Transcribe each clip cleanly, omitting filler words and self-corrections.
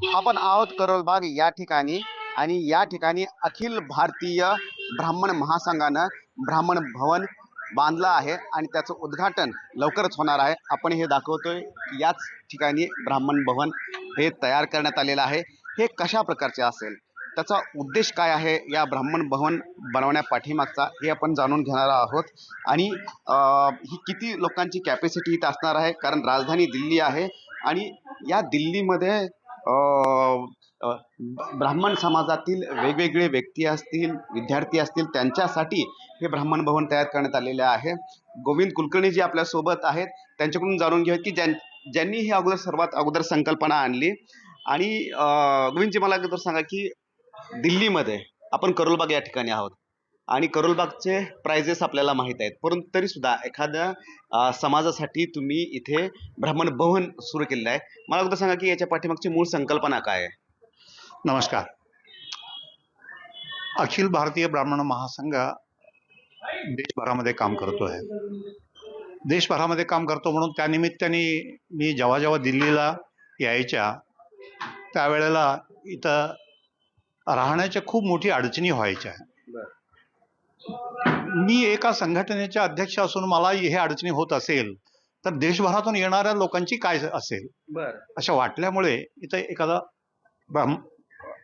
आपण आहोत करोलबाग या ठिकाणी आणि या ठिकाणी अखिल भारतीय ब्राह्मण महासंघानं ब्राह्मण भवन बांधलं आहे आणि त्याचं उद्घाटन लवकरच होणार आहे. आपण हे दाखवतोय की याच ठिकाणी ब्राह्मण भवन हे तयार करण्यात आलेलं आहे. हे कशा प्रकारचे असेल, त्याचा उद्देश काय आहे, या ब्राह्मण भवन बनवण्या पाठीमागचा हे आपण जाणून घेणार आहोत. आणि ही किती लोकांची कॅपॅसिटी इथं असणार आहे, कारण राजधानी दिल्ली आहे आणि या दिल्लीमध्ये अ, अ, ब्राह्मण समाजातील वेगवेगळे व्यक्ती असतील, विद्यार्थी असतील, त्यांच्यासाठी हे ब्राह्मण भवन तयार करण्यात आलेले आहे. गोविंद कुलकर्णी जी आपल्या सोबत आहेत, त्यांच्याकडून जाणून घेऊया की ज्यांनी ही सर्वात अगोदर संकल्पना आणली. आणि गोविंदजी, मला अगोदर सांगा की दिल्लीमध्ये आपण करोलबाग या ठिकाणी आहोत आणि करोलबागचे प्राइजेस आपल्याला माहीत आहेत, परंतु तरी सुद्धा एखाद्या समाजासाठी तुम्ही इथे ब्राह्मण भवन सुरू केलेलं आहे. मला अगोदर सांगा की याच्या पाठीमागची मूळ संकल्पना काय आहे? नमस्कार. अखिल भारतीय ब्राह्मण महासंघ देशभरामध्ये काम करतो आहे. देशभरामध्ये काम करतो म्हणून त्यानिमित्ताने मी जेव्हा जेव्हा दिल्लीला यायच्या त्यावेळेला इथं राहण्याच्या खूप मोठी अडचणी व्हायच्या. मी एका संघटनेचे अध्यक्ष असून मला हे अडचणी होत असेल तर देशभरातून येणाऱ्या लोकांची काय असेल असं वाटल्यामुळे इथं एखादा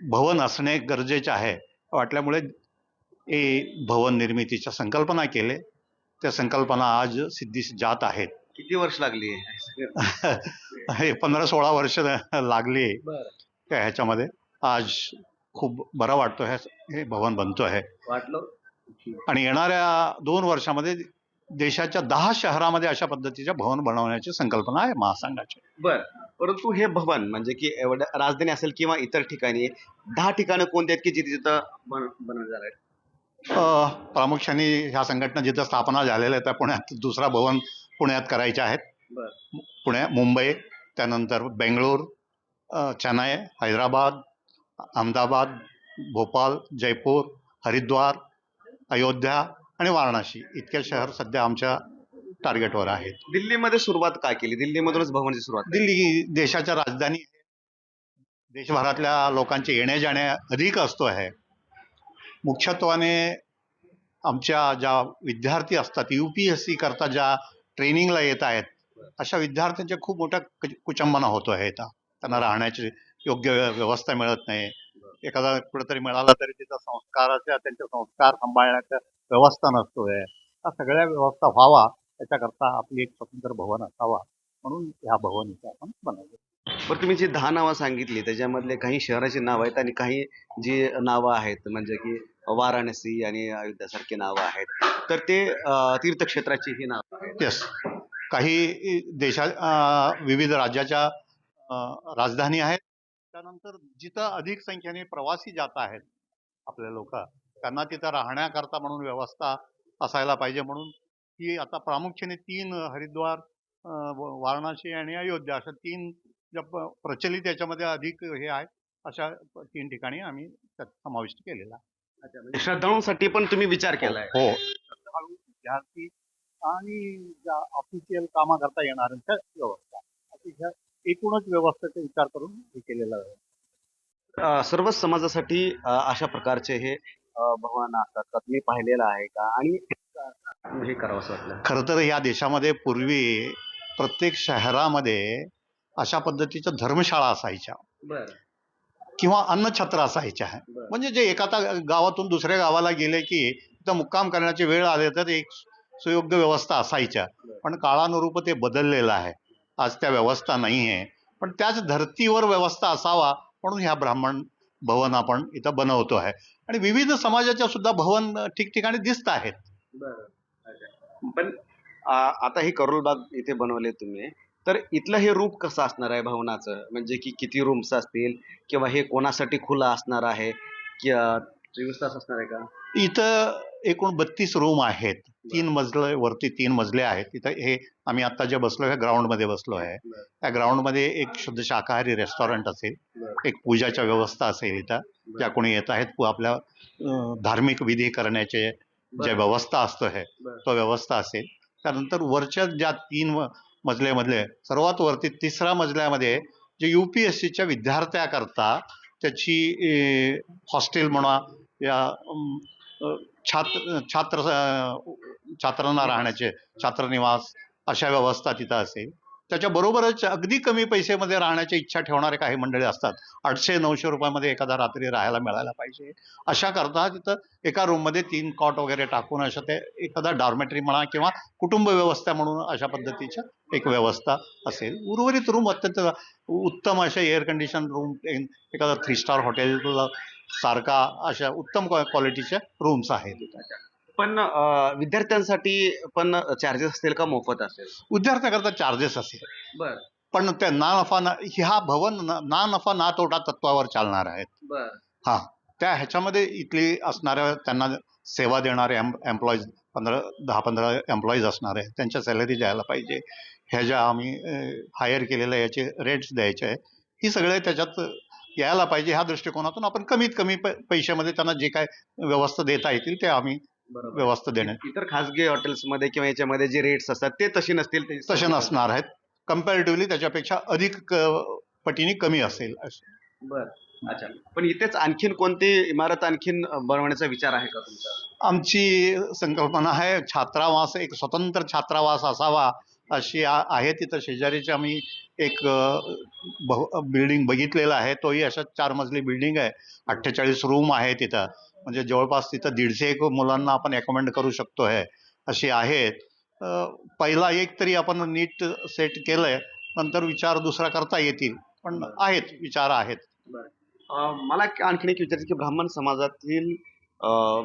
भवन असणे गरजेचे आहे वाटल्यामुळे भवन निर्मितीच्या संकल्पना केले. त्या संकल्पना आज सिद्धीस जात आहेत. किती वर्ष लागली? हे 15-16 वर्ष लागली त्या ह्याच्यामध्ये. आज खूप बरं वाटतो हे भवन बनतो आहे. आणि येणाऱ्या 2 वर्षामध्ये देशाच्या 10 शहरामध्ये अशा पद्धतीच्या भवन बनवण्याची संकल्पना आहे महासंघाची. परंतु हे भवन म्हणजे की एवढ्या राजधानी असेल किंवा इतर ठिकाणी 10 ठिकाणं कोणती आहेत की जिथे जिथं बनवणार आहेत? प्रामुख्याने ह्या संघटना जिथं स्थापना झालेल्या आहेत त्या पुण्यात दुसरा भवन पुण्यात करायचे आहेत. मुंबई, त्यानंतर बेंगळूर, चेन्नई, हैदराबाद, अहमदाबाद, भोपाळ, जयपूर, हरिद्वार, अयोध्या आणि वाराणसी इतके शहर सध्या आमच्या टार्गेटवर आहेत. दिल्लीमध्ये सुरुवात काय केली? दिल्लीमधूनच भवनाची सुरुवात? दिल्ली देशाच्या राजधानी, देशभरातल्या लोकांचे येणे जाणे अधिक असतो आहे. मुख्यत्वाने आमच्या ज्या विद्यार्थी असतात UPSC करता ज्या ट्रेनिंगला येत आहेत अशा विद्यार्थ्यांच्या खूप मोठ्या कुचंबना होतो आहे. त्यांना राहण्याची योग्य व्यवस्था मिळत नाही. एखादा कुठेतरी मिळाला तरी तिथं त्यांचे संस्कार सांभाळण्याच्या व्यवस्था नसतोय. या सगळ्या व्यवस्था व्हावा याच्याकरता आपली एक स्वतंत्र भवन असावा म्हणून ह्या भवन इथे आपण बनवलं. बरं, तुम्ही जी 10 नावं सांगितली त्याच्यामधले काही शहराची नावं आहेत आणि काही जी नावं आहेत म्हणजे की वाराणसी आणि अयोध्यासारखी नावं आहेत, तर ते तीर्थक्षेत्राची ही नावं आहेत. येस, काही विविध राज्याच्या राजधानी आहेत. त्यानंतर जिथं अधिक संख्येने प्रवासी जात आहेत आपले लोक, त्यांना तिथं राहण्याकरता म्हणून व्यवस्था असायला पाहिजे म्हणून ही आता प्रामुख्याने 3 हरिद्वार, वाराणसी आणि अयोध्या अशा 3 ज्या प्रचलित याच्यामध्ये अधिक हे आहे अशा 3 ठिकाणी आम्ही त्यात समाविष्ट केलेला आहे. म्हणजे श्रद्धाळूंसाठी पण तुम्ही विचार केलाय? हो, श्रद्धाळू, विद्यार्थी आणि ज्या ऑफिशियल कामाकरता येणाऱ्यांच्या व्यवस्था अशी ह्या एकूणच व्यवस्थेचा विचार करून हे केलेलं आहे. सर्वच समाजासाठी अशा प्रकारचे हे भवन असतात का? तुम्ही पाहिलेलं आहे का आणि हे करावं असं वाटलं? खरं तर या देशामध्ये पूर्वी प्रत्येक शहरामध्ये अशा पद्धतीच्या धर्मशाळा असायच्या किंवा अन्नछत्र असायच्या. म्हणजे जे एका गावातून दुसऱ्या गावाला गेले की तिथं मुक्काम करण्याची वेळ आली तर एक सुयोग्य व्यवस्था असायच्या. पण काळानुरूप ते बदललेलं आहे. आज त्या व्यवस्था नाही आहे. पण त्याच धर्तीवर व्यवस्था असावा म्हणून ह्या ब्राह्मण भवन आपण इथं बनवतो आहे. आणि विविध समाजाच्या सुद्धा भवन ठिकठिकाणी दिसत आहेत. पण आता हे करोलबाग इथे बनवले तुम्ही, तर इथलं हे रूप कसं असणार आहे भवनाचं? म्हणजे की किती रूम्स असतील किंवा हे कोणासाठी खुलं असणार आहे की 24 तास असणार आहे का? इथं एकूण 32 रूम आहेत. 3 मजले वरती 3 मजले आहेत. इथं हे आम्ही आता जे बसलो आहे ग्राउंड मध्ये बसलो आहे. त्या ग्राउंड मध्ये एक शुद्ध शाकाहारी रेस्टॉरंट असेल, एक पूजाच्या व्यवस्था असेल. इथं ज्या कोणी येत आहेत आपल्या धार्मिक विधी करण्याचे ज्या व्यवस्था असतो आहे तो व्यवस्था असेल. त्यानंतर वरच्या ज्या 3 मजल्यामधले सर्वात वरती 3ऱ्या मजल्यामध्ये जे UPSCच्या विद्यार्थ्याकरता त्याची हॉस्टेल म्हणा या छात्रांना राहण्याचे छात्रनिवास अशा व्यवस्था तिथं असेल. त्याच्याबरोबरच अगदी कमी पैसेमध्ये राहण्याची इच्छा ठेवणारे काही मंडळी असतात. 800-900 रुपयामध्ये एखादा रात्री राहायला मिळायला पाहिजे अशा करता तिथं एका रूममध्ये 3 कॉट वगैरे टाकून अशा ते एखादा डॉर्मेटरी म्हणा किंवा कुटुंब व्यवस्था म्हणून अशा पद्धतीच्या एक व्यवस्था असेल. उर्वरित रूम अत्यंत उत्तम अशा एअर कंडिशन रूम, एखादा 3 स्टार हॉटेल सारखा अशा उत्तम क्वालिटीच्या रूम्स आहेत. पण विद्यार्थ्यांसाठी पण चार्जेस असतील का मोफत असेल? विद्यार्थ्याकरता चार्जेस असेल, बर पण ते ना नफा ना हा भवन ना नफा ना तोटा तत्वावर चालणार आहेत. बर हा, त्या ह्याच्यामध्ये इथली असणाऱ्या त्यांना सेवा देणारे एम्प्लॉईज 10-15 एम्प्लॉईज असणार आहे, त्यांच्या सॅलरी द्यायला पाहिजे. ह्या ज्या आम्ही हायर केलेल्या याचे रेट्स द्यायचे आहे, ही सगळे त्याच्यात यायला पाहिजे. ह्या दृष्टिकोनातून आपण कमीत कमी पैशामध्ये त्यांना जे काय व्यवस्था देता येतील ते आम्ही व्यवस्था देण्यात. इतर खासगी हॉटेल्समध्ये किंवा याच्यामध्ये जे रेट्स असतात ते तसे नसतील, ते तसे नसणार आहेत. कम्पॅरेटिव्हली त्याच्यापेक्षा अधिक पटीने कमी असेल. बर, अच्छा. पण इथेच आणखीन कोणती इमारत आणखीन बनवण्याचा विचार आहे का तुमचा? आमची संकल्पना आहे छात्रावास, एक स्वतंत्र छात्रावास असावा अशी आहे. तिथं शेजारीची आम्ही एक बिल्डिंग बघितलेला आहे. तोही अशा 4 मजली बिल्डिंग आहे. 48 रूम आहे तिथं. म्हणजे जवळपास तिथं 150 मुलांना आपण अकोमोडेट करू शकतो आहे अशी आहेत. पहिला एक तरी आपण नीट सेट केलंय, नंतर विचार दुसरा करता येतील, पण आहेत, विचार आहेत. मला आणखीन एक विचारायचं की ब्राह्मण समाजातील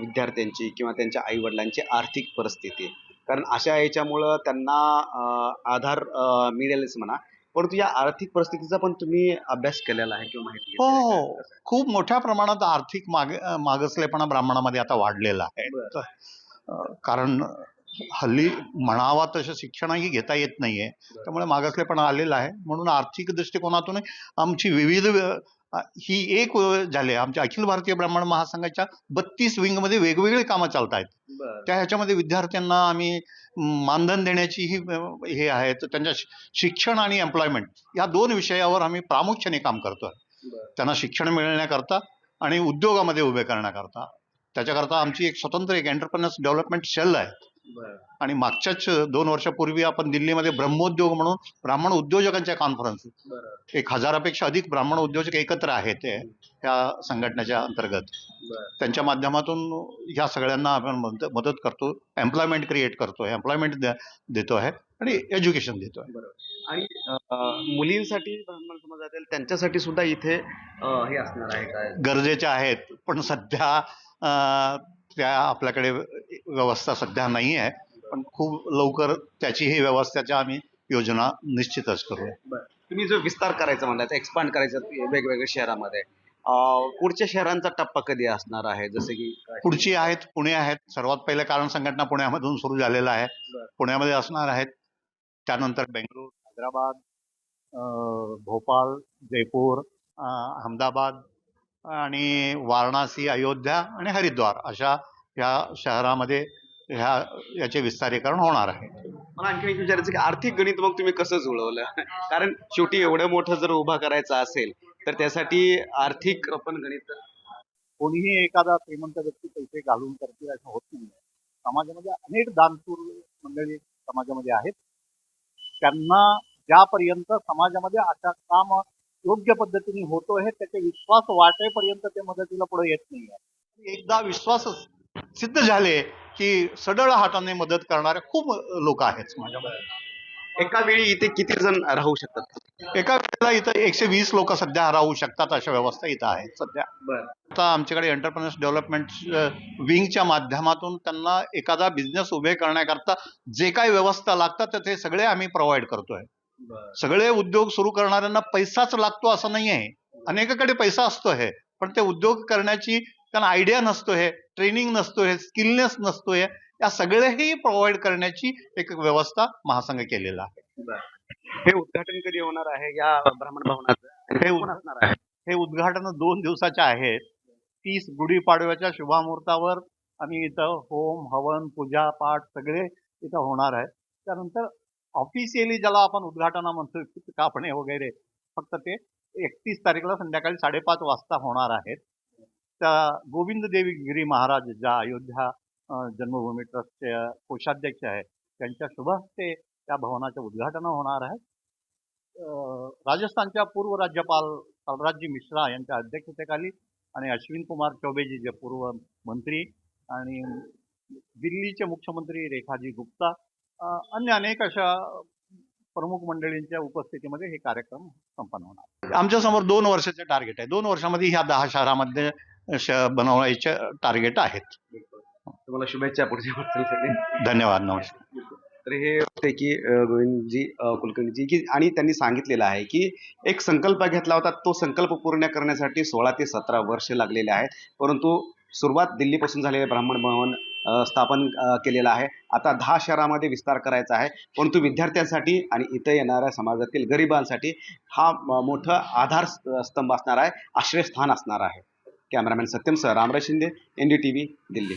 विद्यार्थ्यांची किंवा त्यांच्या आई वडिलांची आर्थिक परिस्थिती, कारण अशा याच्यामुळं त्यांना आधार मिळेलच म्हणा, परंतु या आर्थिक परिस्थितीचा पण तुम्ही अभ्यास केलेला आहे किंवा माहिती हो घेतलेली आहे हो, का? खूप मोठ्या प्रमाणात आर्थिक मागासलेपणा ब्राह्मणामध्ये आता वाढलेला आहे. कारण हल्ली म्हणावा तसं शिक्षणही घेता येत नाहीये, त्यामुळे मागासलेपणा आलेला आहे. म्हणून आर्थिक दृष्टिकोनातून आमची विविध ही एक झाली. आमच्या अखिल भारतीय ब्राह्मण महासंघाच्या 32 विंगमध्ये वेगवेगळी कामं चालत आहेत. त्या ह्याच्यामध्ये विद्यार्थ्यांना आम्ही मानधन देण्याची ही हे आहे. तर त्यांच्या शिक्षण आणि एम्प्लॉयमेंट या 2 विषयावर आम्ही प्रामुख्याने काम करतोय. त्यांना शिक्षण मिळण्याकरता आणि उद्योगामध्ये उभे करण्याकरता. त्याच्याकरता आमची एक स्वतंत्र एक एंटरप्रेन्योर्स डेव्हलपमेंट सेल आहे. आणि मागच्याच 2 वर्षापूर्वी आपण दिल्लीमध्ये ब्रह्मोद्योग म्हणून ब्राह्मण उद्योजकांच्या कॉन्फरन्स, 1000पेक्षा अधिक ब्राह्मण उद्योजक एकत्र आहेत ते ह्या संघटनेच्या अंतर्गत. त्यांच्या माध्यमातून ह्या सगळ्यांना आपण मदत करतो, एम्प्लॉयमेंट क्रिएट करतोय, एम्प्लॉयमेंट देतो आहे आणि एज्युकेशन देतोय. आणि मुलींसाठी ब्राह्मण समाजातील त्यांच्यासाठी सुद्धा इथे हे असणार आहे काय? गरजेच्या आहेत, पण सध्या त्या आपल्याकडे व्यवस्था सध्या नाही आहे, पण खूप लवकर त्याचीही व्यवस्थेच्या आम्ही योजना निश्चितच करू. तुम्ही जो विस्तार करायचा म्हणता, एक्सपांड करायचं वेगवेगळ्या शहरामध्ये, पुढच्या शहरांचा टप्पा कधी असणार आहे? जसे की पुढची आहेत पुणे आहेत. सर्वात पहिले कारण संघटना पुण्यामधून सुरू झालेला आहे, पुण्यामध्ये असणार आहेत. त्यानंतर बेंगळूर, हैदराबाद, भोपाळ, जयपूर, अहमदाबाद आणि वाराणसी, अयोध्या आणि हरिद्वार अशा ह्या शहरामध्ये याचे विस्तारीकरण होणार आहे. मला आणखी एक विचारायचं की आर्थिक गणित मग तुम्ही कसं जुळवलं? कारण शेवटी एवढं मोठं जर उभा करायचं असेल तर त्यासाठी आर्थिक पण गणित. कोणीही एखादा श्रीमंत व्यक्ती पैसे घालून करतील असं होत नाही. समाजामध्ये अनेक दानशूर मंडळी समाजामध्ये आहेत. त्यांना ज्यापर्यंत समाजामध्ये अशा काम योग्य पद्धतीने होतो आहे त्याचे विश्वास वाटेपर्यंत ते मदतीला पुढे येत नाही आहे. एकदा विश्वास सिद्ध झाले की सडळ हाताने मदत करणारे खूप लोक आहेत समाजामध्ये. एका वेळी इथे किती जण राहू शकतात? एका वेळेला इथं 120 लोक सध्या राहू शकतात अशा व्यवस्था इथं आहेत सध्या. आता आमच्याकडे एंटरप्रेन्योर्स डेव्हलपमेंट विंगच्या माध्यमातून त्यांना एखादा बिझनेस उभे करण्याकरता जे काही व्यवस्था लागतात ते सगळे आम्ही प्रोव्हाइड करतोय. सगळे उद्योग सुरू करणाऱ्यांना पैसाच लागतो असं नाही आहे. अनेकाकडे पैसा असतो आहे, पण ते उद्योग करण्याची त्यांना आयडिया नसतो आहे, ट्रेनिंग नसतो आहे, स्किलनेस नसतो आहे. या सगळेही प्रोव्हाइड करण्याची एक व्यवस्था महासंघ केलेला आहे. हे उद्घाटन कधी होणार आहे या ब्राह्मण भवनाचं? हे उद्घाटन 2 दिवसाचे आहेत. 30 गुढीपाडव्याच्या शुभमुहूर्तावर आम्ही इथं होम, हवन, पूजा पाठ सगळे इथं होणार आहे. त्यानंतर ऑफिशियली ज्याला आपण उद्घाटना म्हणतो कापणे वगैरे फक्त ते 31 तारीखला संध्याकाळी 5:30 वाजता होणार आहेत. त्या गोविंद देवगिरी महाराज ज्या अयोध्या जन्मभूमी ट्रस्टचे कोषाध्यक्ष आहेत त्यांच्या शुभ हस्ते त्या भवनाचे उद्घाटन होणार आहे. राजस्थानच्या पूर्व राज्यपाल कलराज मिश्रा यांच्या अध्यक्षतेखाली आणि अश्विन कुमार चौबेजी जे पूर्व मंत्री आणि दिल्लीचे मुख्यमंत्री रेखाजी गुप्ता अन्य अनेक अशा प्रमुख मंडळींच्या उपस्थितीमध्ये हे कार्यक्रम संपन्न होणार. आमच्यासमोर 2 वर्षाचे टार्गेट आहे. 2 वर्षामध्ये ह्या 10 शहरामध्ये बनवायचे टार्गेट आहेत. तुम्हाला शुभेच्छा पुढच्या वाटचालीसाठी. धन्यवाद. नमस्कार. तर हे होते की गोविंदजी कुलकर्णीजी की आणि त्यांनी सांगितलेलं आहे की एक संकल्प घेतला होता, तो संकल्प पूर्ण करण्यासाठी 16 ते 17 वर्ष लागलेले आहेत. परंतु सुरुवात दिल्लीपासून झालेले ब्राह्मण भवन स्थापन केलेलं आहे. आता 10 शहरामध्ये विस्तार करायचा आहे. परंतु विद्यार्थ्यांसाठी आणि इथं येणाऱ्या समाजातील गरिबांसाठी हा मोठं आधारस्तंभ असणार आहे, आश्रयस्थान असणार आहे. कॅमेरामॅन सत्यम सह रामराज शिंदे, NDTV, दिल्ली.